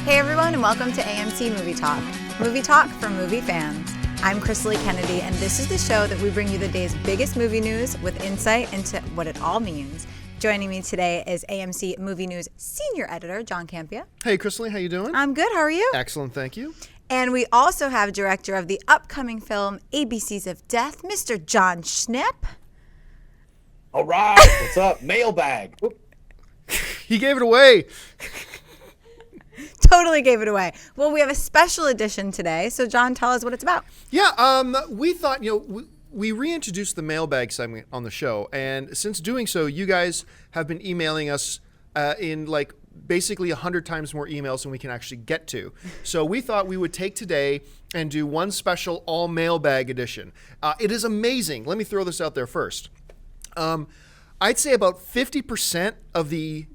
Hey everyone, and welcome to AMC Movie Talk. Movie talk for movie fans. I'm Crystal Kennedy, and this is the show that we bring you the day's biggest movie news with insight into what it all means. Joining me today is AMC Movie News Senior Editor, Jon Schnepp. Hey, Crystal, how you doing? I'm good, how are you? Excellent, thank you. And we also have director of the upcoming film ABCs of Death, Mr. Jon Schnepp. All right, what's up? Mailbag. Whoop. He gave it away. Totally gave it away. Well, we have a special edition today, so Jon, tell us what it's about. Yeah, we thought, we reintroduced the mailbag segment on the show, and since doing so, you guys have been emailing us in basically 100 times more emails than we can actually get to. So we thought we would take today and do one special all mailbag edition. It is amazing. Let me throw this out there first. I'd say about 50% of the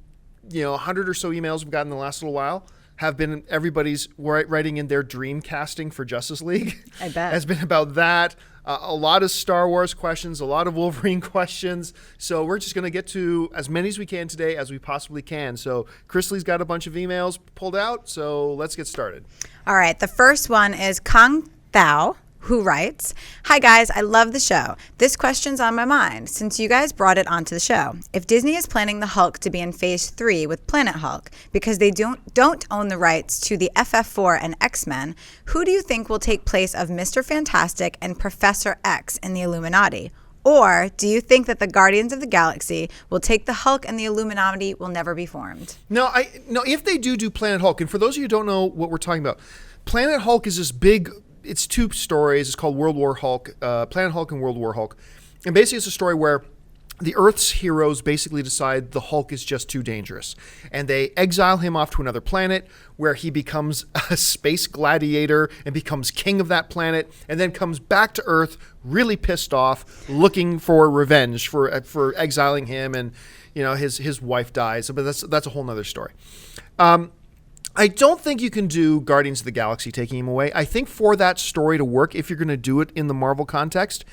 100 or so emails we've gotten in the last little while have been everybody's writing in their dream casting for Justice League. I bet. Has been about that. A lot of Star Wars questions, a lot of Wolverine questions. So we're just going to get to as many as we can today as we possibly can. So Chrisley's got a bunch of emails pulled out, so let's get started. All right, the first one is Kang Thao, who writes, "Hi guys, I love the show. This question's on my mind since you guys brought it onto the show. If Disney is planning the Hulk to be in Phase 3 with Planet Hulk because they don't own the rights to the FF4 and X-Men, who do you think will take place of Mr. Fantastic and Professor X in the Illuminati? Or do you think that the Guardians of the Galaxy will take the Hulk and the Illuminati will never be formed?" No, if they do Planet Hulk, and for those of you who don't know what we're talking about, Planet Hulk is this big... It's two stories. It's called World War Hulk, Planet Hulk and World War Hulk. And basically it's a story where the Earth's heroes basically decide the Hulk is just too dangerous. And they exile him off to another planet where he becomes a space gladiator and becomes king of that planet and then comes back to Earth really pissed off, looking for revenge for exiling him, and his wife dies. But that's a whole nother story. I don't think you can do Guardians of the Galaxy taking him away. I think for that story to work, if you're going to do it in the Marvel context,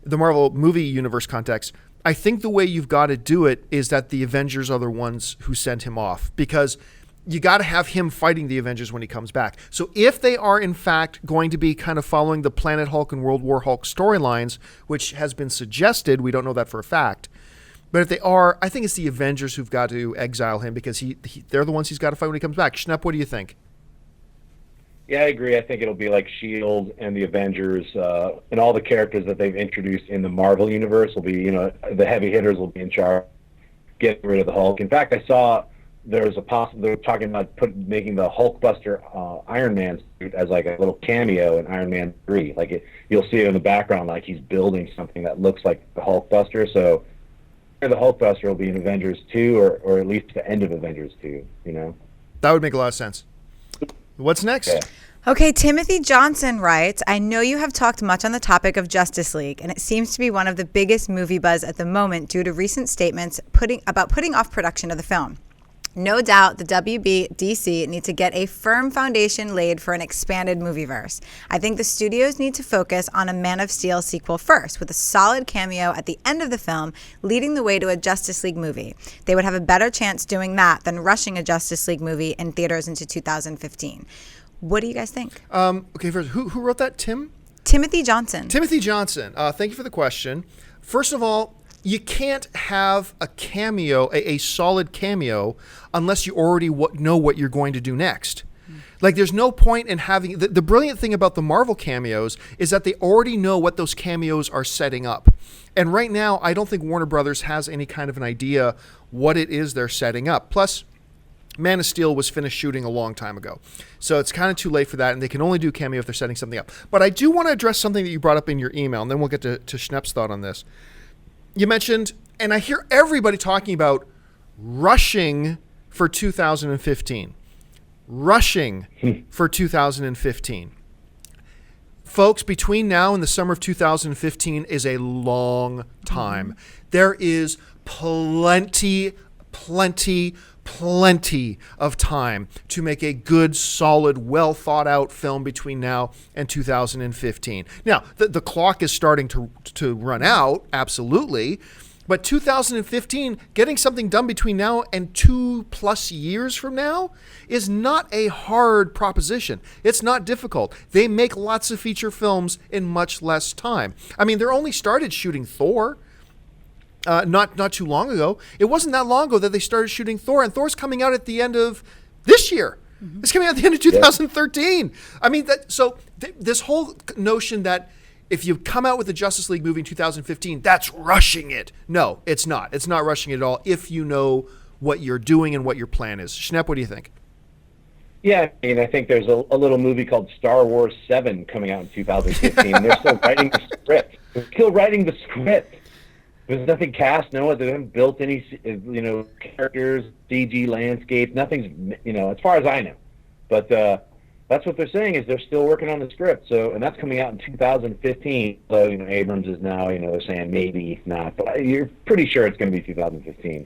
the Marvel movie universe context, I think the way you've got to do it is that the Avengers are the ones who sent him off, because you got to have him fighting the Avengers when he comes back. So if they are in fact going to be kind of following the Planet Hulk and World War Hulk storylines, which has been suggested, we don't know that for a fact, but if they are, I think it's the Avengers who've got to exile him, because they're the ones he's got to fight when he comes back. Schnepp, what do you think? Yeah, I agree. I think it'll be like S.H.I.E.L.D. and the Avengers, and all the characters that they've introduced in the Marvel universe will be, the heavy hitters will be in charge getting rid of the Hulk. In fact, I saw they were talking about making the Hulkbuster Iron Man suit as like a little cameo in Iron Man 3. You'll see it in the background, like he's building something that looks like the Hulkbuster. So the Hulkbuster will be in Avengers 2, or at least the end of Avengers 2, That would make a lot of sense. What's next? Yeah. Okay, Timothy Johnson writes, "I know you have talked much on the topic of Justice League, and it seems to be one of the biggest movie buzz at the moment due to recent statements putting off production of the film. No doubt the WB/DC need to get a firm foundation laid for an expanded movieverse. I think the studios need to focus on a Man of Steel sequel first, with a solid cameo at the end of the film leading the way to a Justice League movie. They would have a better chance doing that than rushing a Justice League movie in theaters into 2015. What do you guys think?" Okay, first, who wrote that? Timothy Johnson. Timothy Johnson. Thank you for the question. First of all, you can't have a cameo, a solid cameo, unless you already know what you're going to do next. There's no point in having... The brilliant thing about the Marvel cameos is that they already know what those cameos are setting up. And right now, I don't think Warner Brothers has any kind of an idea what it is they're setting up. Plus, Man of Steel was finished shooting a long time ago. So it's kind of too late for that, and they can only do cameo if they're setting something up. But I do want to address something that you brought up in your email, and then we'll get to Schnepp's thought on this. You mentioned, and I hear everybody talking about rushing for 2015. Rushing for 2015. Folks, between now and the summer of 2015 is a long time. There is plenty of time to make a good, solid, well thought out film between now and 2015. Now, the clock is starting to run out, absolutely, But 2015, getting something done between now and 2+ years from now is not a hard proposition. It's not difficult. They make lots of feature films in much less time. I mean, they're only started shooting Thor not too long ago. It wasn't that long ago that they started shooting Thor, and Thor's coming out at the end of this year. Mm-hmm. It's coming out at the end of 2013. I mean, this whole notion that if you come out with a Justice League movie in 2015, that's rushing it. No, it's not. It's not rushing it at all if you know what you're doing and what your plan is. Schnepp, what do you think? Yeah, I mean, I think there's a little movie called Star Wars 7 coming out in 2015. They're still writing the script. They're still writing the script. There's nothing cast. No, they haven't built any, characters, CG landscape. Nothing's, as far as I know. But that's what they're saying is they're still working on the script. So, and that's coming out in 2015. So, Abrams is now, they're saying maybe not, but you're pretty sure it's going to be 2015.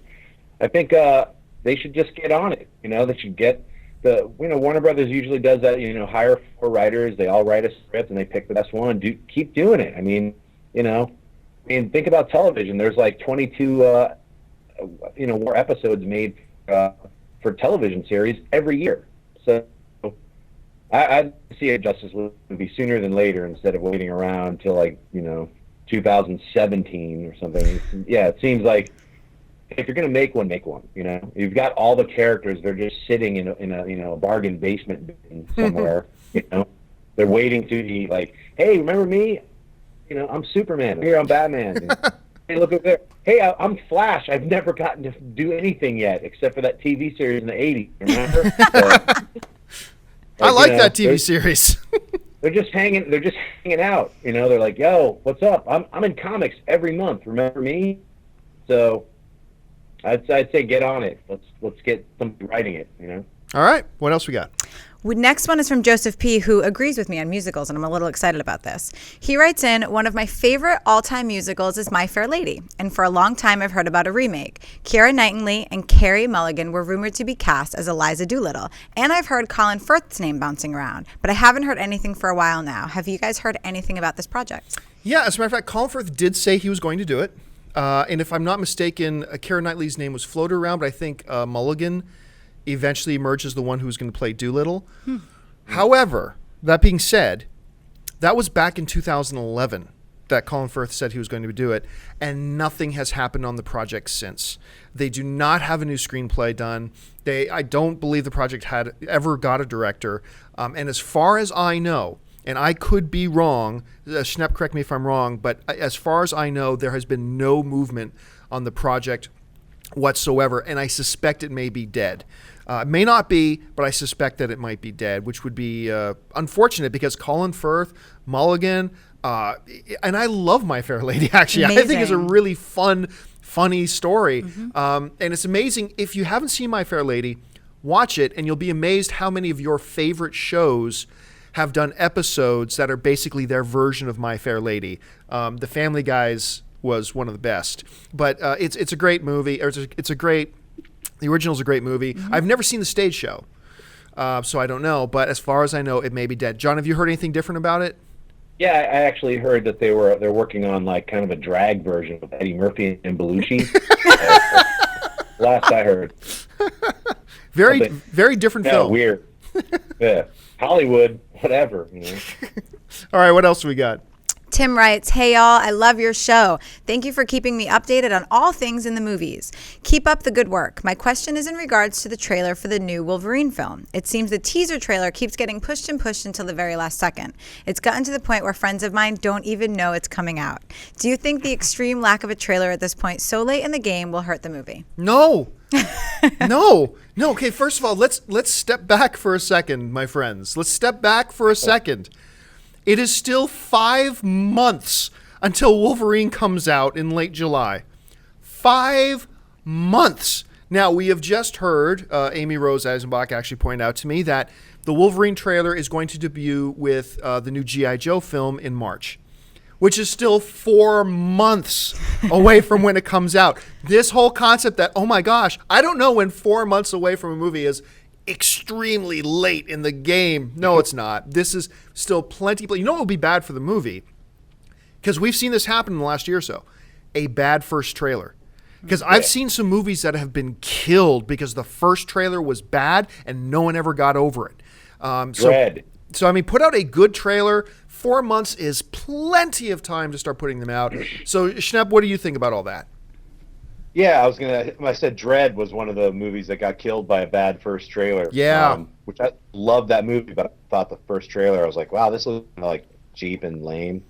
I think they should just get on it. They should get Warner Brothers usually does that. Hire 4 writers. They all write a script and they pick the best one. Keep doing it. I mean, think about television. There's like 22, more episodes made for television series every year. So I'd see a Justice League movie sooner than later instead of waiting around until 2017 or something. Yeah, it seems like if you're gonna make one, You've got all the characters. They're just sitting in a bargain basement bin somewhere. They're waiting to be like, hey, remember me? I'm Superman. Here, I'm Batman. Hey, look over there. Hey, I'm Flash. I've never gotten to do anything yet except for that TV series in the 80s. Remember? I like that TV series. They're just hanging out. They're like, yo, what's up? I'm in comics every month. Remember me? So I'd say get on it. Let's get somebody writing it. All right. What else we got? Next one is from Joseph P., who agrees with me on musicals, and I'm a little excited about this. He writes in, one of my favorite all-time musicals is My Fair Lady, and for a long time I've heard about a remake. Keira Knightley and Carey Mulligan were rumored to be cast as Eliza Doolittle, and I've heard Colin Firth's name bouncing around, but I haven't heard anything for a while now. Have you guys heard anything about this project? Yeah, as a matter of fact, Colin Firth did say he was going to do it, and if I'm not mistaken, Keira Knightley's name was floated around, but I think Mulligan eventually emerged as the one who's going to play Doolittle. However, that being said, that was back in 2011 that Colin Firth said he was going to do it, and nothing has happened on the project since. They do not have a new screenplay done. I don't believe the project had ever got a director. And as far as I know, and I could be wrong, Schnepp, correct me if I'm wrong, but as far as I know, there has been no movement on the project whatsoever, and I suspect it may be dead. It may not be, but I suspect that it might be dead, which would be unfortunate because Colin Firth, Mulligan, and I love My Fair Lady, actually. Amazing. I think it's a really funny story. Mm-hmm. And it's amazing. If you haven't seen My Fair Lady, watch it, and you'll be amazed how many of your favorite shows have done episodes that are basically their version of My Fair Lady. The Family Guys was one of the best. But it's a great movie. The original's a great movie. Mm-hmm. I've never seen the stage show, so I don't know. But as far as I know, it may be dead. John, have you heard anything different about it? Yeah, I actually heard that they're working on like kind of a drag version of Eddie Murphy and Belushi. Last I heard. Very different film. Weird. Yeah, Hollywood, whatever. All right, what else we got? Tim writes, hey y'all, I love your show. Thank you for keeping me updated on all things in the movies. Keep up the good work. My question is in regards to the trailer for the new Wolverine film. It seems the teaser trailer keeps getting pushed and pushed until the very last second. It's gotten to the point where friends of mine don't even know it's coming out. Do you think the extreme lack of a trailer at this point so late in the game will hurt the movie? No. No. Okay, first of all, let's step back for a second, my friends. Let's step back for a second. It is still 5 months until Wolverine comes out in late July. 5 months. Now, we have just heard Amy Rose Eisenbach actually point out to me that the Wolverine trailer is going to debut with the new G.I. Joe film in March, which is still 4 months away from when it comes out. This whole concept that, oh my gosh, I don't know when 4 months away from a movie is extremely late in the game. No, it's not. This is still plenty. You know what will be bad for the movie? Because we've seen this happen in the last year or so. a bad first trailer. Because I've seen some movies that have been killed because the first trailer was bad and no one ever got over it. So I mean, put out a good trailer. 4 months is plenty of time to start putting them out. So Schnepp, what do you think about all that? Yeah, I said Dread was one of the movies that got killed by a bad first trailer. Yeah. Which I loved that movie, but I thought the first trailer, I was like, wow, this looks kind of like cheap and lame.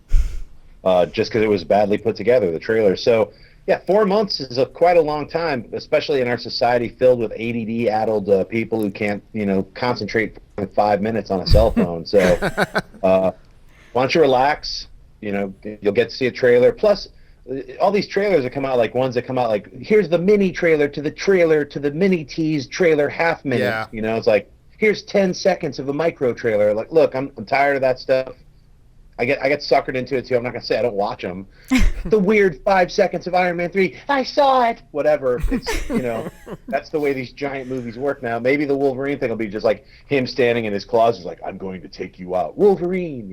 Just because it was badly put together, the trailer. So, yeah, 4 months is quite a long time, especially in our society filled with ADD-addled people who can't, concentrate for 5 minutes on a cell phone. So, why don't you relax? You'll get to see a trailer. Plus, all these trailers that come out, like ones that come out, like here's the mini trailer to the mini tease trailer half minute. Yeah. It's like here's 10 seconds of a micro trailer. Like, look, I'm tired of that stuff. I get suckered into it too. I'm not gonna say I don't watch them. The weird 5 seconds of Iron Man 3. I saw it. Whatever. It's that's the way these giant movies work now. Maybe the Wolverine thing will be just like him standing in his closet, like I'm going to take you out, Wolverine.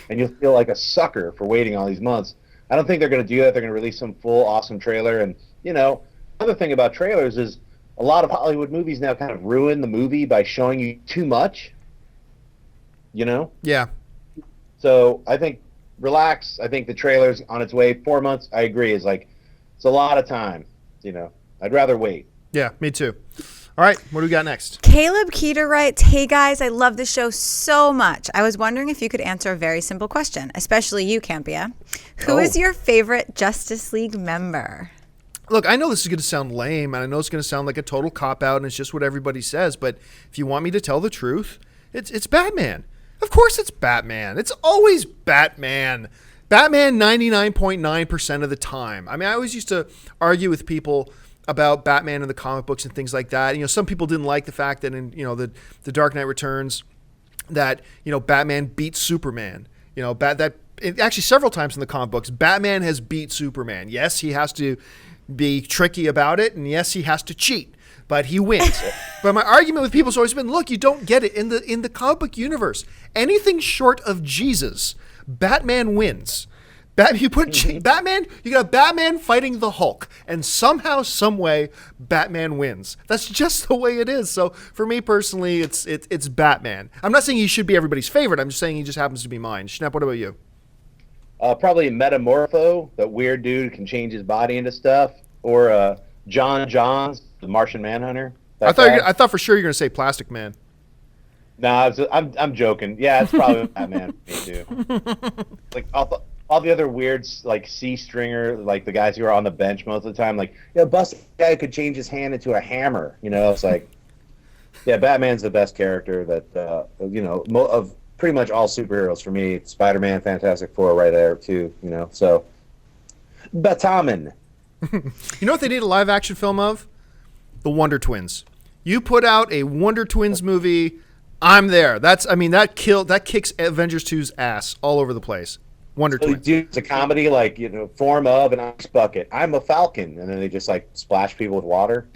And you'll feel like a sucker for waiting all these months. I don't think they're going to do that. They're going to release some full awesome trailer. And another thing about trailers is a lot of Hollywood movies now kind of ruin the movie by showing you too much. Yeah. So I think relax. I think the trailer's on its way. 4 months, I agree, it's a lot of time. I'd rather wait. Yeah, me too. All right, what do we got next? Caleb Keeter writes, hey guys, I love the show so much. I was wondering if you could answer a very simple question, especially you, Campia. Who is your favorite Justice League member? Look, I know this is going to sound lame, and I know it's going to sound like a total cop-out, and it's just what everybody says, but if you want me to tell the truth, it's Batman. Of course it's Batman. It's always Batman. Batman 99.9% of the time. I mean, I always used to argue with people about Batman in the comic books and things like that. Some people didn't like the fact that in, the Dark Knight Returns that, Batman beat Superman. Actually several times in the comic books, Batman has beat Superman. Yes, he has to be tricky about it, and yes, he has to cheat, but he wins. But my argument with people has always been, look, you don't get it. In the comic book universe, anything short of Jesus, Batman wins. You Batman, you got Batman fighting the Hulk, and somehow, some way, Batman wins. That's just the way it is. So for me personally, it's Batman. I'm not saying he should be everybody's favorite. I'm just saying he just happens to be mine. Schnepp, what about you? Probably Metamorpho, that weird dude who can change his body into stuff, or John Johns, the Martian Manhunter. I thought for sure you're gonna say Plastic Man. No, I'm joking. Yeah, it's probably Batman for me too. Like all the other weirds, like C Stringer, like the guys who are on the bench most of the time, like Bust guy who could change his hand into a hammer. It's like, yeah, Batman's the best character that of pretty much all superheroes for me. Spider-Man, Fantastic Four, right there too. So Batman. You know what they need a live action film of? The Wonder Twins. You put out a Wonder Twins movie, I'm there. That kicks Avengers 2's ass all over the place. Wonder Twins. It's a comedy, like form of an ice bucket. I'm a Falcon, and then they just like splash people with water.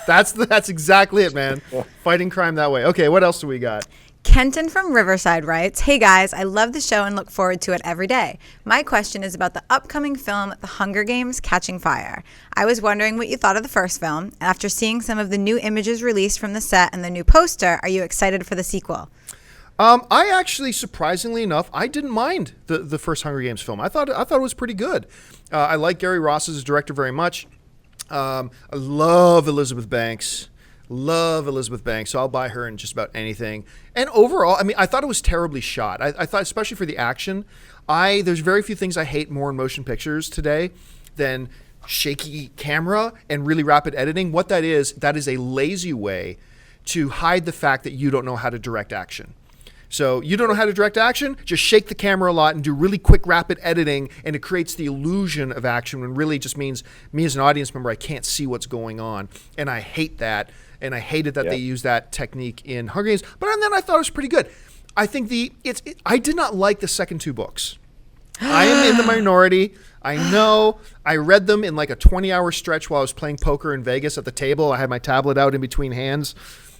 that's exactly it, man. Fighting crime that way. Okay, what else do we got? Kenton from Riverside writes, hey guys, I love the show and look forward to it every day. My question is about the upcoming film, The Hunger Games: Catching Fire. I was wondering what you thought of the first film, and after seeing some of the new images released from the set and the new poster, are you excited for the sequel? I actually, surprisingly enough, I didn't mind the first Hunger Games film. I thought it was pretty good. I like Gary Ross as a director very much. I love Elizabeth Banks. So I'll buy her in just about anything. And overall, I thought it was terribly shot. I thought, especially for the action, there's very few things I hate more in motion pictures today than shaky camera and really rapid editing. What that is a lazy way to hide the fact that you don't know how to direct action. So you don't know how to direct action, just shake the camera a lot and do really quick, rapid editing, and it creates the illusion of action when really it just means me as an audience member, I can't see what's going on. And I hate that. And I hated that they used that technique in Hunger Games. But then I thought it was pretty good. I think I did not like the second two books. I am in the minority. I know. I read them in like a 20-hour stretch while I was playing poker in Vegas at the table. I had my tablet out in between hands,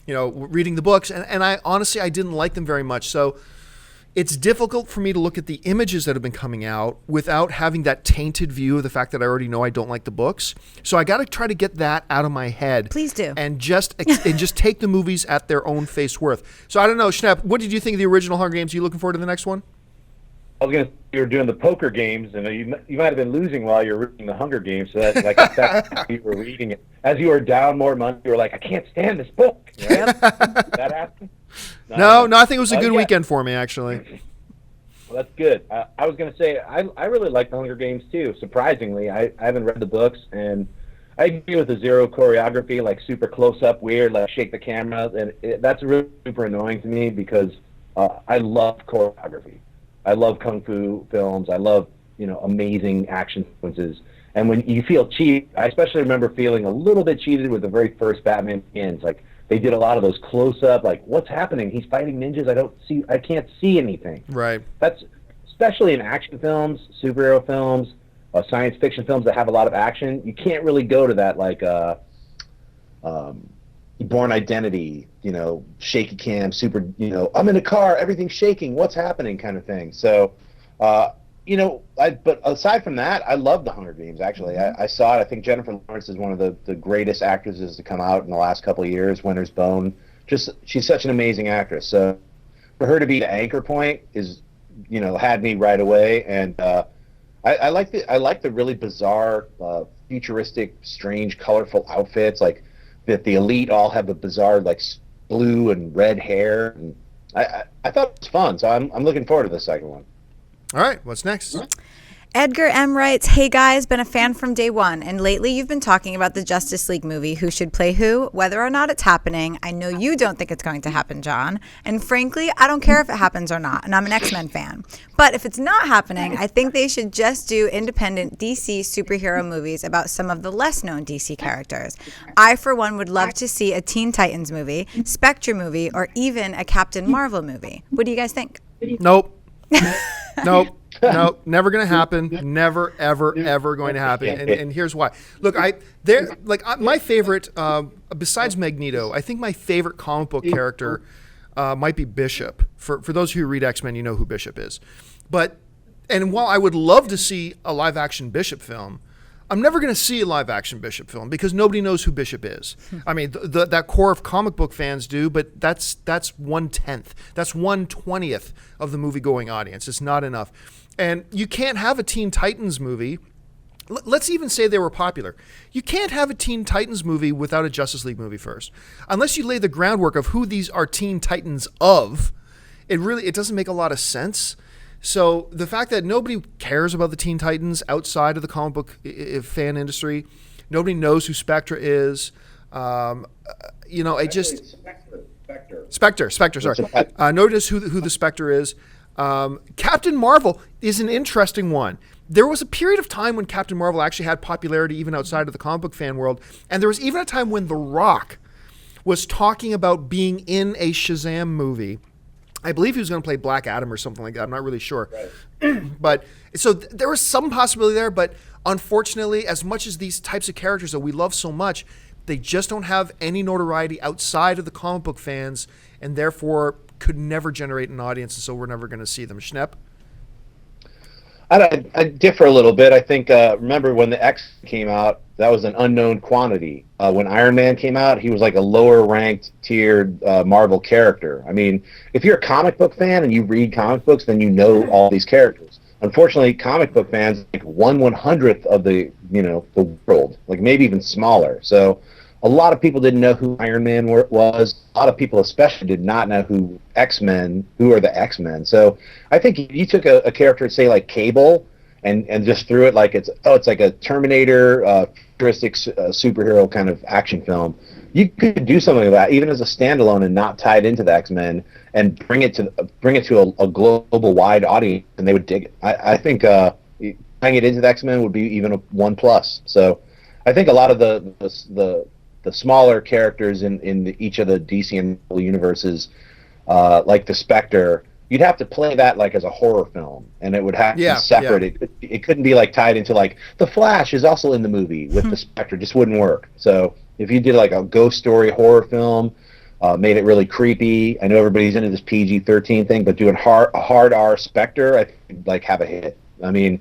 reading the books. And I honestly, I didn't like them very much. So, it's difficult for me to look at the images that have been coming out without having that tainted view of the fact that I already know I don't like the books. So I got to try to get that out of my head. Please do. And just take the movies at their own face worth. So I don't know, Schnepp, what did you think of the original Hunger Games? Are you looking forward to the next one? I was gonna. You were doing the poker games, and you might have been losing while you were reading the Hunger Games. So that affected you were reading it. As you were down more money, you were like, I can't stand this book. Right? That happened? No, I think it was a good weekend for me, actually. Well, that's good. I was gonna say I really like the Hunger Games too. Surprisingly, I haven't read the books, and I agree with the zero choreography, like super close up, weird, like shake the camera, and that's really super annoying to me because I love choreography. I love kung fu films. I love, amazing action sequences. And when you feel cheated, I especially remember feeling a little bit cheated with the very first Batman Begins. Like they did a lot of those close up, like what's happening? He's fighting ninjas. I can't see anything. Right. That's especially in action films, superhero films, science fiction films that have a lot of action. You can't really go to that like Born Identity, shaky cam, super, I'm in a car, everything's shaking, what's happening kind of thing. So, but aside from that, I love the Hunger Games, actually. I saw it. I think Jennifer Lawrence is one of the greatest actresses to come out in the last couple of years. Winter's Bone. She's such an amazing actress. So for her to be the anchor point is, had me right away. And I like the really bizarre, futuristic, strange, colorful outfits, like that the elite all have the bizarre like blue and red hair, and I thought it was fun, so I'm looking forward to the second one. All right, what's next? Edgar M. writes, hey guys, been a fan from day one, and lately you've been talking about the Justice League movie, who should play who, whether or not it's happening. I know you don't think it's going to happen, John, and frankly, I don't care if it happens or not, and I'm an X-Men fan. But if it's not happening, I think they should just do independent DC superhero movies about some of the less-known DC characters. I, for one, would love to see a Teen Titans movie, Spectre movie, or even a Captain Marvel movie. What do you guys think? Nope. Nope. No, never going to happen. Never, ever, ever going to happen. And here's why. Look, my favorite, besides Magneto, I think my favorite comic book character might be Bishop. For those who read X-Men, you know who Bishop is. And while I would love to see a live-action Bishop film, I'm never going to see a live-action Bishop film because nobody knows who Bishop is. I mean, that core of comic book fans do, but that's 1/10. That's 1/20th of the movie-going audience. It's not enough. And you can't have a Teen Titans movie. Let's even say they were popular. You can't have a Teen Titans movie without a Justice League movie first. Unless you lay the groundwork of who these are Teen Titans of, it doesn't make a lot of sense. So the fact that nobody cares about the Teen Titans outside of the comic book fan industry, nobody knows who Spectre is. Spectre. Sorry, notice who the Spectre is. Captain Marvel is an interesting one. There was a period of time when Captain Marvel actually had popularity even outside of the comic book fan world, and there was even a time when The Rock was talking about being in a Shazam movie. I believe he was going to play Black Adam or something like that. I'm not really sure. Right. But so there was some possibility there, but unfortunately, as much as these types of characters that we love so much, they just don't have any notoriety outside of the comic book fans, and therefore could never generate an audience, and so we're never going to see them. Schnepp? I differ a little bit. I think, remember when the X came out, that was an unknown quantity. When Iron Man came out, he was like a lower ranked tiered Marvel character. I mean, if you're a comic book fan and you read comic books, then you know all these characters. Unfortunately, comic book fans like 1/100th of the world, like maybe even smaller. So a lot of people didn't know who Iron Man was. A lot of people especially did not know who are the X-Men. So I think if you took a character, say like Cable, and just threw it like it's like a Terminator, futuristic superhero kind of action film, you could do something like that, even as a standalone and not tied into the X-Men, and bring it to a global wide audience, and they would dig it. I think tying it into the X-Men would be even a 1+. So I think a lot of the smaller characters in each of the DC and Marvel universes, like the Spectre, you'd have to play that like as a horror film, and it would have to be separate. Yeah. It couldn't be like tied into like the Flash is also in the movie with the Spectre. Just wouldn't work. So if you did like a ghost story horror film, Made it really creepy. I know everybody's into this PG-13 thing, but doing a hard R Spectre, I think, like, have a hit. I mean,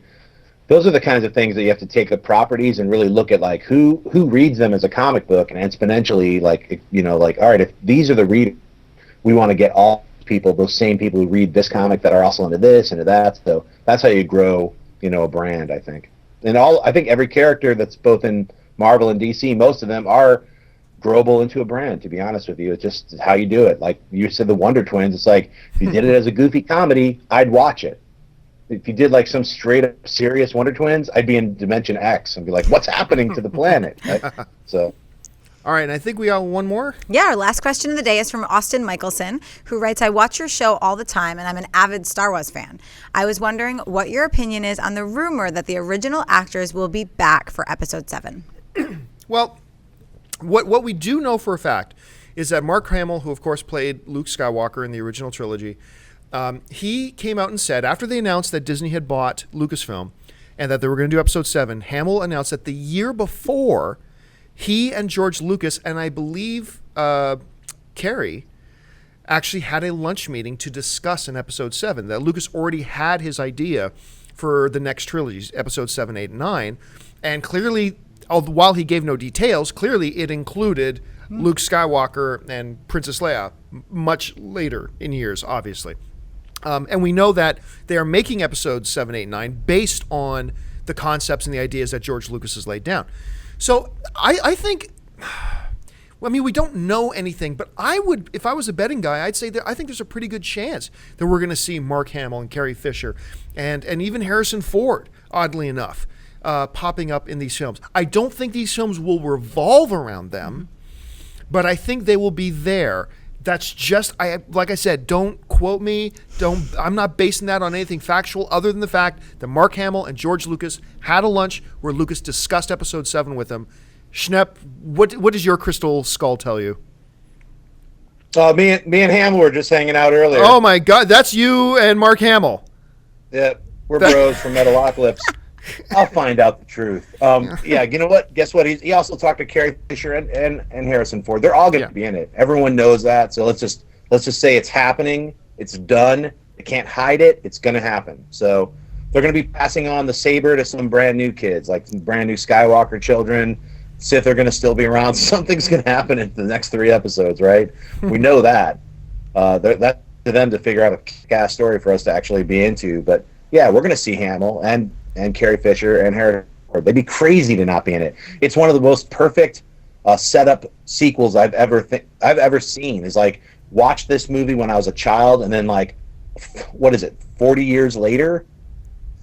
those are the kinds of things that you have to take the properties and really look at, like, who reads them as a comic book, and exponentially, like, you know, like, all right, if these are the readers, we want to get all people, those same people who read this comic that are also into this, into that. So that's how you grow, you know, a brand, I think. And I think every character that's both in Marvel and DC, most of them are growable into a brand, to be honest with you. It's just how you do it. Like you said, the Wonder Twins, it's like, if you did it as a goofy comedy, I'd watch it. If you did like some straight up serious Wonder Twins, I'd be in Dimension X and be like, what's happening to the planet? So, all right, and I think we got one more. Yeah, our last question of the day is from Austin Michelson, who writes, I watch your show all the time, and I'm an avid Star Wars fan. I was wondering what your opinion is on the rumor that the original actors will be back for Episode 7. Well, what we do know for a fact is that Mark Hamill, who of course played Luke Skywalker in the original trilogy, he came out and said, after they announced that Disney had bought Lucasfilm and that they were going to do Episode 7, Hamill announced that the year before, he and George Lucas and I believe Carrie actually had a lunch meeting to discuss in Episode 7, that Lucas already had his idea for the next trilogies, Episode 7, 8, and 9, and clearly, while he gave no details, clearly it included Luke Skywalker and Princess Leia much later in years, obviously. And we know that they are making Episodes 7, 8, and 9 based on the concepts and the ideas that George Lucas has laid down. So I think, I mean, we don't know anything, but I would, if I was a betting guy, I'd say that I think there's a pretty good chance that we're going to see Mark Hamill and Carrie Fisher and even Harrison Ford, oddly enough, popping up in these films. I don't think these films will revolve around them, but I think they will be there. That's just, like I said, don't quote me. I'm not basing that on anything factual other than the fact that Mark Hamill and George Lucas had a lunch where Lucas discussed Episode 7 with him. Schnepp, what does your crystal skull tell you? Me and Hamill were just hanging out earlier. Oh my God, that's you and Mark Hamill. Yeah, we're bros from Metalocalypse. I'll find out the truth. Yeah, you know what? Guess what? He also talked to Carrie Fisher and Harrison Ford. They're all going to be in it. Everyone knows that. So let's just say it's happening. It's done. They can't hide it. It's going to happen. So they're going to be passing on the saber to some brand new kids, like some brand new Skywalker children. Sith are going to still be around. Something's going to happen in the next 3 episodes, right? We know that. That's to them to figure out a kick-ass story for us to actually be into. But yeah, we're going to see Hamill and Carrie Fisher and Harrison Ford. They'd be crazy to not be in it. It's one of the most perfect setup sequels I've ever seen. Is like, watch this movie when I was a child, and then like, what is it? 40 years later,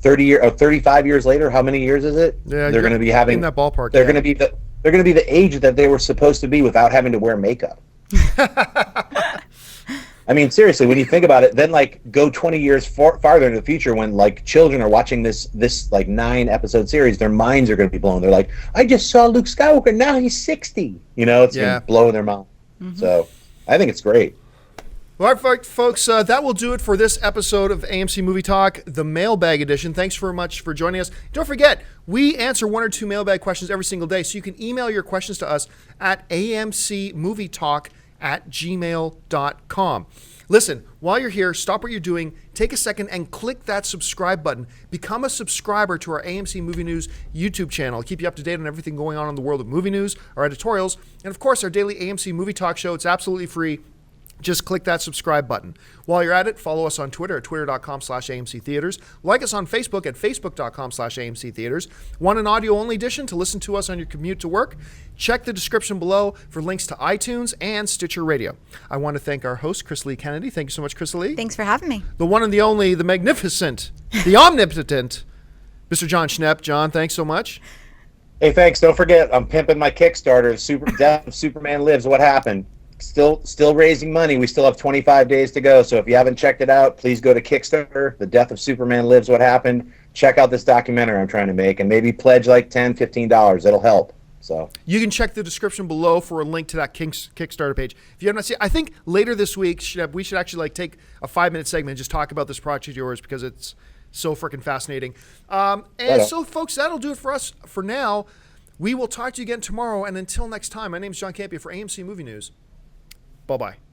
35 years later. How many years is it? Yeah, they're going to be having in that ballpark. They're going to be the age that they were supposed to be without having to wear makeup. I mean, seriously, when you think about it, then like go 20 years farther into the future when like children are watching this like 9-episode series, their minds are going to be blown. They're like, I just saw Luke Skywalker, now he's 60. You know, it's going to blow in their mind. Mm-hmm. So I think it's great. All right, folks, that will do it for this episode of AMC Movie Talk, the Mailbag Edition. Thanks very much for joining us. Don't forget, we answer 1 or 2 mailbag questions every single day, so you can email your questions to us at amcmovietalk@gmail.com. Listen, while you're here, stop what you're doing, take a second and click that subscribe button. Become a subscriber to our AMC Movie News YouTube channel. Keep you up to date on everything going on in the world of movie news, our editorials, and of course, our daily AMC Movie Talk show. It's absolutely free. Just click that subscribe button. While you're at it, follow us on Twitter at twitter.com/AMC Theaters. Like us on Facebook at facebook.com/AMC Theaters. Want an audio-only edition to listen to us on your commute to work? Check the description below for links to iTunes and Stitcher Radio. I want to thank our host, Chris Lee Kennedy. Thank you so much, Chris Lee. Thanks for having me. The one and the only, the magnificent, the omnipotent, Mr. Jon Schnepp. John, thanks so much. Hey, thanks. Don't forget, I'm pimping my Kickstarter, Death of Superman Lives. What happened? Still raising money. We still have 25 days to go. So if you haven't checked it out, please go to Kickstarter, The Death of Superman Lives, What Happened. Check out this documentary I'm trying to make and maybe pledge like $10, $15. It'll help. So you can check the description below for a link to that Kickstarter page. If you have not seen, I think later this week, we should actually like take a 5-minute segment and just talk about this project of yours because it's so freaking fascinating. So folks, that'll do it for us for now. We will talk to you again tomorrow. And until next time, my name is John Campia for AMC Movie News. Bye bye.